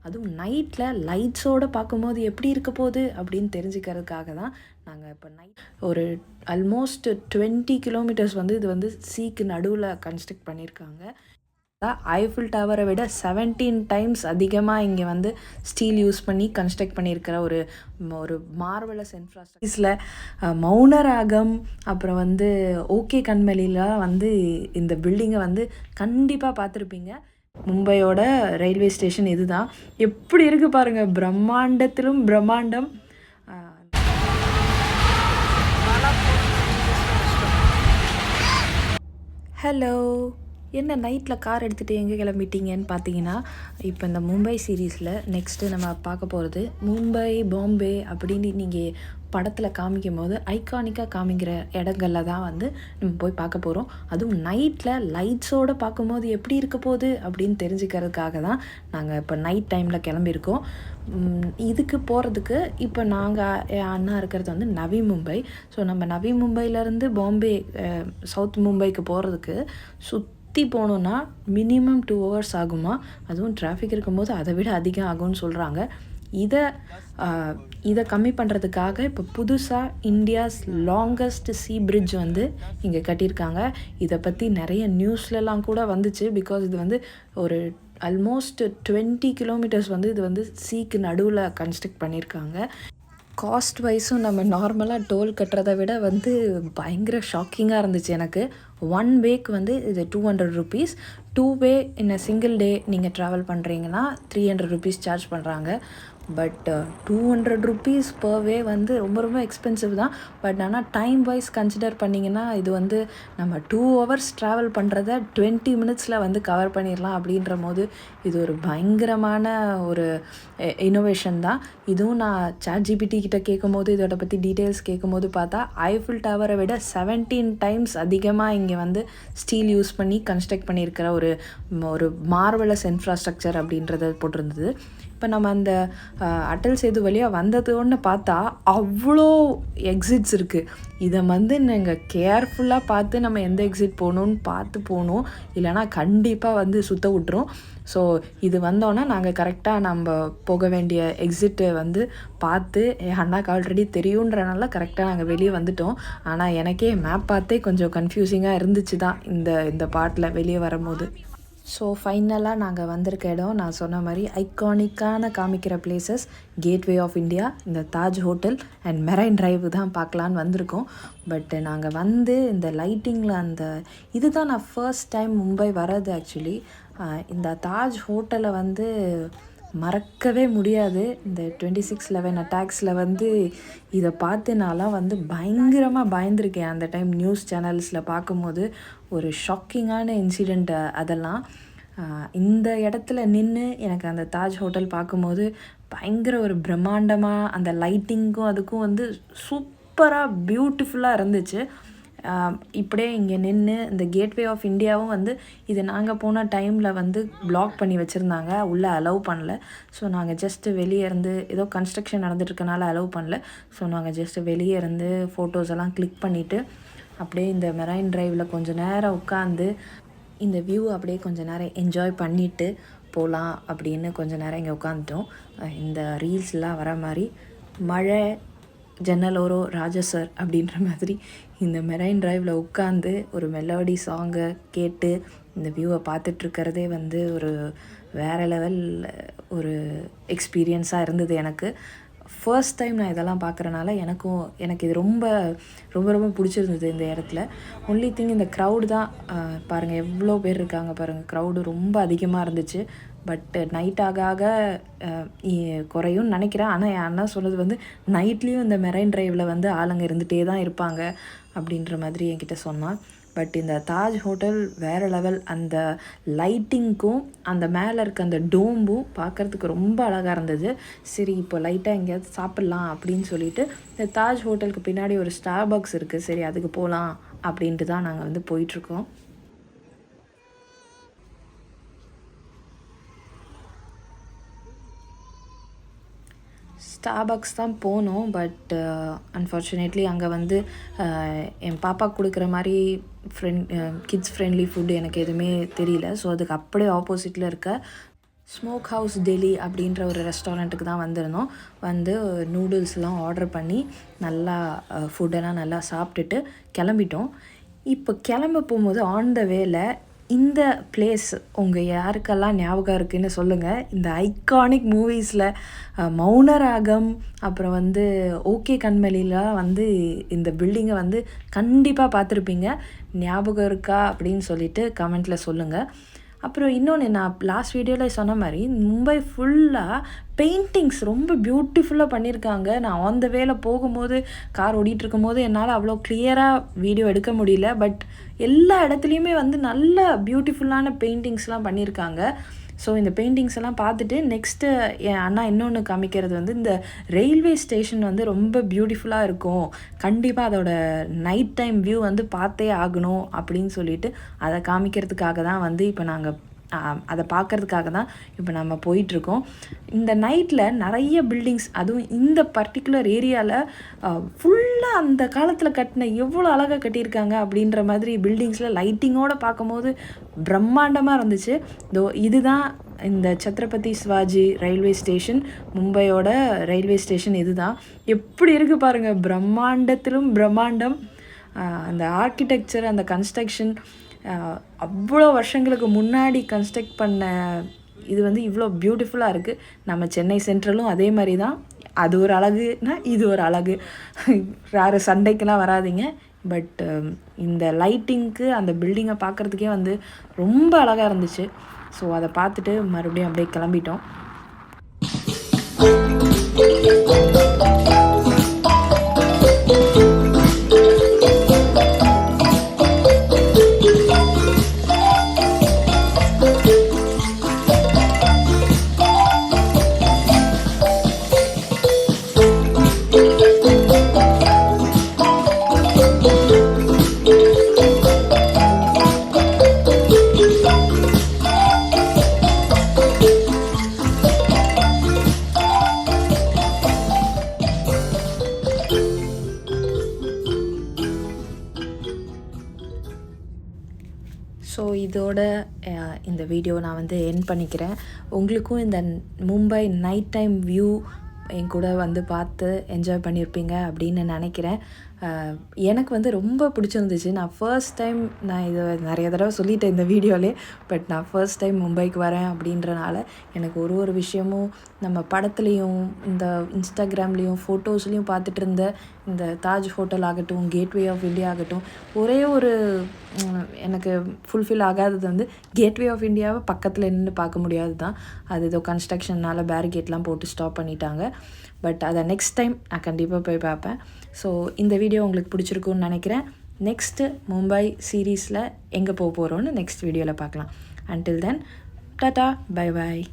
அதுவும் நைட்டில் லைட்ஸோடு பார்க்கும்போது எப்படி இருக்க போகுது அப்படின்னு தெரிஞ்சுக்கிறதுக்காக தான் நாங்கள் இப்போ ஒரு ஆல்மோஸ்ட் 20 கிலோமீட்டர்ஸ் வந்து இது வந்து சீக்கு நடுவில் கன்ஸ்ட்ரக்ட் பண்ணியிருக்காங்க. ஐஃபில் டவரை விட 17 டைம்ஸ் அதிகமாக இங்கே வந்து ஸ்டீல் யூஸ் பண்ணி கன்ஸ்ட்ரக்ட் பண்ணியிருக்கிற ஒரு ஒரு மார்வலஸ் இன்ஃப்ராஸ்ட்ரக்சர்ஸில் மௌனராகம் அப்புறம் வந்து ஓகே கண்மலிலாம் வந்து இந்த பில்டிங்கை வந்து கண்டிப்பாக பார்த்துருப்பீங்க. மும்பையோட ரயில்வே ஸ்டேஷன் இதுதான். எப்படி இருக்குது பாருங்கள், பிரம்மாண்டத்திலும் பிரம்மாண்டம். ஹலோ, என்ன நைட்டில் கார் எடுத்துகிட்டு எங்கே கிளம்பிட்டீங்கன்னு பார்த்தீங்கன்னா, இப்போ இந்த மும்பை சீரீஸில் நெக்ஸ்ட்டு நம்ம பார்க்க போகிறது மும்பை பாம்பே அப்படின்னு நீங்கள் படத்தில் காமிக்கும் போது ஐகானிக்காக காமிக்கிற இடங்களில் தான் வந்து நம்ம போய் பார்க்க போகிறோம். அதுவும் நைட்டில் லைட்ஸோடு பார்க்கும்போது எப்படி இருக்க போகுது அப்படின்னு தெரிஞ்சுக்கிறதுக்காக தான் நாங்கள் இப்போ நைட் டைமில் கிளம்பியிருக்கோம். இதுக்கு போகிறதுக்கு இப்போ நாங்கள் என் அண்ணா இருக்கிறது வந்து நவி மும்பை. ஸோ நம்ம நவி மும்பையிலேருந்து பாம்பே சவுத் மும்பைக்கு போகிறதுக்கு சுற்றி போகணுன்னா மினிமம் 2 hours ஆகுமா. அதுவும் டிராஃபிக் இருக்கும்போது அதை விட அதிகம் ஆகும்னு சொல்கிறாங்க. இதை கம்மி பண்ணுறதுக்காக இப்போ புதுசாக இந்தியாஸ் லாங்கஸ்ட் சீ பிரிட்ஜ் வந்து இங்கே கட்டியிருக்காங்க. இதை பற்றி நிறைய நியூஸ்லலாம் கூட வந்துச்சு. பிகாஸ் இது வந்து ஒரு ஆல்மோஸ்ட் 20 கிலோமீட்டர்ஸ் வந்து இது வந்து சீக்கு நடுவில் கன்ஸ்ட்ரக்ட் பண்ணியிருக்காங்க. காஸ்ட் வைஸும் நம்ம நார்மலாக டோல் கட்டுறதை விட வந்து பயங்கர ஷாக்கிங்காக இருந்துச்சு எனக்கு. 1 வேக்கு வந்து இது 200 rupees, 2 வே இன் சிங்கிள் டே நீங்கள் ட்ராவல் பண்ணுறீங்கன்னா 300 rupees சார்ஜ் பண்ணுறாங்க. பட் 200 rupees per வே வந்து ரொம்ப ரொம்ப எக்ஸ்பென்சிவ் தான். பட் ஆனால் டைம் வைஸ் கன்சிடர் பண்ணிங்கன்னா இது வந்து நம்ம 2 hours ட்ராவல் பண்ணுறத 20 minutesல வந்து கவர் பண்ணிடலாம். அப்படின்ற போது இது ஒரு பயங்கரமான ஒரு இன்னோவேஷன் தான். இதுவும் நான் ChatGPT கிட்ட கேட்கும்போது இதோட பற்றி டீட்டெயில்ஸ் கேட்கும்போது பார்த்தா ஐஃபில் டவரை விட 17 டைம்ஸ் அதிகமாக இங்கே வந்து ஸ்டீல் யூஸ் பண்ணி கன்ஸ்ட்ரக்ட் பண்ணியிருக்கிற ஒரு மார்வலஸ் இன்ஃப்ராஸ்ட்ரக்சர் அப்படின்றத போட்டிருந்தது. இப்போ நம்ம அந்த அட்டல் சேது வழியாக வந்ததுன்னு பார்த்தா அவ்வளோ எக்ஸிட்ஸ் இருக்குது. இதை வந்து நீங்கள் கேர்ஃபுல்லாக பார்த்து நம்ம எந்த எக்ஸிட் போகணுன்னு பார்த்து போகணும், இல்லைனா கண்டிப்பாக வந்து சுத்த விட்டுரும். ஸோ இது வந்தோன்னா நாங்கள் கரெக்டாக நம்ம போக வேண்டிய எக்ஸிட்டை வந்து பார்த்து என் அண்ணாக்கு ஆல்ரெடி தெரியுன்றனால கரெக்டாக நாங்கள் வெளியே வந்துட்டோம். ஆனால் எனக்கே மேப் பார்த்தே கொஞ்சம் கன்ஃபியூசிங்காக இருந்துச்சு தான் இந்த பாட்டில் வெளியே வரும்போது. ஸோ ஃபைனலாக நாங்கள் வந்திருக்க இடம் நான் சொன்ன மாதிரி ஐகானிக்கான காமிக்கிற பிளேசஸ் கேட்வே ஆஃப் இந்தியா, இந்த Taj hotel and marine drive தான் பார்க்கலான்னு வந்திருக்கோம். பட் நாங்கள் வந்து இந்த லைட்டிங்கில் இதுதான் நான் ஃபர்ஸ்ட் டைம் மும்பை வர்றது. ஆக்சுவலி இந்த தாஜ் ஹோட்டலை வந்து மறக்கவே முடியாது. இந்த 26/11 அட்டாக்ஸில் வந்து இதை பார்த்து நான்லாம் வந்து பயங்கரமாக பயந்துருக்கேன். அந்த டைம் நியூஸ் சேனல்ஸில் பார்க்கும்போது ஒரு ஷாக்கிங்கான இன்சிடெண்ட் அதெல்லாம். இந்த இடத்துல நின்று எனக்கு அந்த தாஜ் ஹோட்டல் பார்க்கும்போது பயங்கர ஒரு பிரம்மாண்டமாக அந்த லைட்டிங்கும் அதுக்கும் வந்து சூப்பராக பியூட்டிஃபுல்லாக இருந்துச்சு. இப்படியே இங்கே நின்று இந்த கேட்வே ஆஃப் இந்தியாவும் வந்து இது நாங்கள் போன டைமில் வந்து பிளாக் பண்ணி வச்சுருந்தாங்க, உள்ளே அலோவ் பண்ணல. ஸோ நாங்கள் ஜஸ்ட்டு வெளியே இருந்து ஏதோ கன்ஸ்ட்ரக்ஷன் நடந்துட்டுருக்கனால அலோவ் பண்ணல. ஸோ நாங்கள் ஜஸ்ட்டு வெளியே இருந்து ஃபோட்டோஸ் எல்லாம் கிளிக் பண்ணிவிட்டு அப்படியே இந்த மெரைன் டிரைவில் கொஞ்சம் நேரம் உட்காந்து இந்த வியூ அப்படியே கொஞ்சம் நேரம் என்ஜாய் பண்ணிவிட்டு போகலாம் அப்படின்னு கொஞ்சம் நேரம் இங்கே உட்காந்துட்டோம். இந்த ரீல்ஸ்லாம் வர மாதிரி மழை ஜன்னலோரோ ராஜசர் அப்படின்ற மாதிரி இந்த மெரைன் டிரைவில் உட்காந்து ஒரு மெலோடி சாங்கை கேட்டு இந்த வியூவை பார்த்துட்ருக்கிறதே வந்து ஒரு வேறு லெவல் ஒரு எக்ஸ்பீரியன்ஸாக இருந்தது எனக்கு. ஃபர்ஸ்ட் டைம் நான் இதெல்லாம் பார்க்குறனால எனக்கு இது ரொம்ப ரொம்ப ரொம்ப பிடிச்சிருந்தது இந்த இடத்துல. ஒன்லி திங் இந்த க்ரௌடு தான். பாருங்கள் எவ்வளோ பேர் இருக்காங்க பாருங்கள், க்ரௌடு ரொம்ப அதிகமாக இருந்துச்சு. பட் நைட் ஆக குறையும்னு நினைக்கிறேன். ஆனால் என் அண்ணா சொன்னது வந்து நைட்லேயும் இந்த மெரைன் டிரைவில் வந்து ஆளுங்க இருந்துகிட்டே தான் இருப்பாங்க அப்படின்ற மாதிரி என்கிட்ட சொன்னான். பட் இந்த தாஜ் ஹோட்டல் வேறு லெவல். அந்த லைட்டிங்க்கும் அந்த மேலே இருக்க அந்த டோம்பும் பார்க்குறதுக்கு ரொம்ப அழகாக இருந்தது. சரி இப்போ லைட்டாக எங்கேயாவது சாப்பிட்லாம் அப்படின்னு சொல்லிட்டு இந்த தாஜ் ஹோட்டலுக்கு பின்னாடி ஒரு ஸ்டார்பக்ஸ் இருக்குது, சரி அதுக்கு போகலாம் அப்படின்ட்டு தான் நாங்கள் வந்து போயிட்டுருக்கோம். ஸ்டார்பக்ஸ் தான் போனோம். பட் அன்ஃபார்ச்சுனேட்லி அங்கே வந்து என் பாப்பா கொடுக்குற மாதிரி கிட்ஸ் ஃப்ரெண்ட்லி ஃபுட்டு எனக்கு எதுவுமே தெரியல. ஸோ அதுக்கு அப்படியே ஆப்போசிட்டில் இருக்க ஸ்மோக் ஹவுஸ் டெல்லி அப்படின்ற ஒரு ரெஸ்டாரண்ட்டுக்கு தான் வந்திருந்தோம். வந்து நூடுல்ஸ்லாம் ஆர்டர் பண்ணி நல்லா ஃபுட்டெல்லாம் நல்லா சாப்பிட்டுட்டு கிளம்பிட்டோம். இப்போ கிளம்ப போகும்போது ஆன் த வேல இந்த பிளேஸ் உங்கள் யாருக்கெல்லாம் ஞாபகம் இருக்குதுன்னு சொல்லுங்கள். இந்த ஐகானிக் மூவிஸில் மௌனராகம் அப்புறம் வந்து ஓகே கண்மணிலாம் வந்து இந்த பில்டிங்கை வந்து கண்டிப்பாக பார்த்துருப்பீங்க. ஞாபகம் இருக்கா அப்படின்னு சொல்லிட்டு கமெண்ட்டில் சொல்லுங்கள். அப்புறம் இன்னொன்று, நான் லாஸ்ட் வீடியோவில் சொன்ன மாதிரி மும்பை ஃபுல்லாக பெயிண்டிங்ஸ் ரொம்ப பியூட்டிஃபுல்லாக பண்ணியிருக்காங்க. நான் ஆன் த வேல போகும்போது கார் ஓடிட்டு இருக்கும்போது என்னால் அவ்வளோ கிளியராக வீடியோ எடுக்க முடியல. பட் எல்லா இடத்துலையுமே வந்து நல்ல பியூட்டிஃபுல்லான பெயிண்டிங்ஸ்லாம் பண்ணியிருக்காங்க. ஸோ இந்த பெயிண்டிங்ஸ் எல்லாம் பார்த்துட்டு நெக்ஸ்ட்டு என் அண்ணா இன்னொன்று காமிக்கிறது வந்து இந்த ரயில்வே ஸ்டேஷன் வந்து ரொம்ப பியூட்டிஃபுல்லாக இருக்கும், கண்டிப்பாக அதோட நைட் டைம் வியூ வந்து பார்த்தே ஆகணும் அப்படின்னு சொல்லிட்டு அதை காமிக்கிறதுக்காக தான் வந்து இப்போ நாங்கள் அதை பார்க்குறதுக்காக தான் இப்போ நம்ம போயிட்டுருக்கோம். இந்த நைட்டில் நிறைய பில்டிங்ஸ், அதுவும் இந்த பர்டிகுலர் ஏரியாவில் ஃபுல்லாக அந்த காலத்தில் கட்டின எவ்வளோ அழகாக கட்டியிருக்காங்க அப்படின்ற மாதிரி பில்டிங்ஸில் லைட்டிங்கோடு பார்க்கும்போது பிரம்மாண்டமாக இருந்துச்சு. இதுதான் இந்த சத்ரபதி சிவாஜி ரயில்வே ஸ்டேஷன், மும்பையோட ரயில்வே ஸ்டேஷன் இதுதான். எப்படி இருக்குது பாருங்கள், பிரம்மாண்டத்திலும் பிரம்மாண்டம். அந்த ஆர்கிடெக்சர், அந்த கன்ஸ்ட்ரக்ஷன் அவ்வளோ வருஷங்களுக்கு முன்னாடி கன்ஸ்ட்ரக்ட் பண்ண இது வந்து இவ்வளோ பியூட்டிஃபுல்லாக இருக்குது. நம்ம சென்னை சென்ட்ரலும் அதே மாதிரி தான். அது ஒரு அழகுனா இது ஒரு அழகு. வேறு சண்டைக்கெலாம் வராதிங்க. பட் இந்த லைட்டிங்க்கு அந்த பில்டிங்கை பார்க்குறதுக்கே வந்து ரொம்ப அழகாக இருந்துச்சு. ஸோ அதை பார்த்துட்டு மறுபடியும் அப்படியே கிளம்பிட்டோம். ஸோ இதோட இந்த வீடியோ நான் வந்து எண்ட் பண்ணிக்கிறேன். உங்களுக்கும் இந்த மும்பை நைட் டைம் வியூ என் கூட வந்து பார்த்து என்ஜாய் பண்ணியிருப்பீங்க அப்படின்னு நினைக்கிறேன். எனக்கு வந்து ரொம்ப பிடிச்சிருந்துச்சு. நான் ஃபர்ஸ்ட் டைம், நான் இதை நிறைய தடவை சொல்லிட்டேன் இந்த வீடியோவிலே, பட் நான் ஃபர்ஸ்ட் டைம் மும்பைக்கு வரேன் அப்படின்றனால எனக்கு ஒரு விஷயமும் நம்ம படத்துலேயும் இந்த இன்ஸ்டாகிராம்லேயும் ஃபோட்டோஸ்லேயும் பார்த்துட்டு இருந்த இந்த தாஜ் ஹோட்டல் ஆகட்டும், கேட்வே ஆஃப் இந்தியா ஆகட்டும், ஒரே ஒரு எனக்கு ஃபுல்ஃபில் ஆகாதது வந்து கேட்வே ஆஃப் இந்தியாவை பக்கத்தில் நின்று பார்க்க முடியாது தான். அது ஏதோ கன்ஸ்ட்ரக்ஷனால் பேரிகேட்லாம் போட்டு ஸ்டாப் பண்ணிட்டாங்க. பட் அதை நெக்ஸ்ட் டைம் நான் கண்டிப்பாக போய் பார்ப்பேன். ஸோ இந்த வீடியோ உங்களுக்கு பிடிச்சிருக்குன்னு நினைக்கிறேன். நெக்ஸ்ட்டு மும்பை சீரீஸில் எங்கே போக போகிறோன்னு நெக்ஸ்ட் வீடியோவில் பார்க்கலாம். Until then tata, bye bye.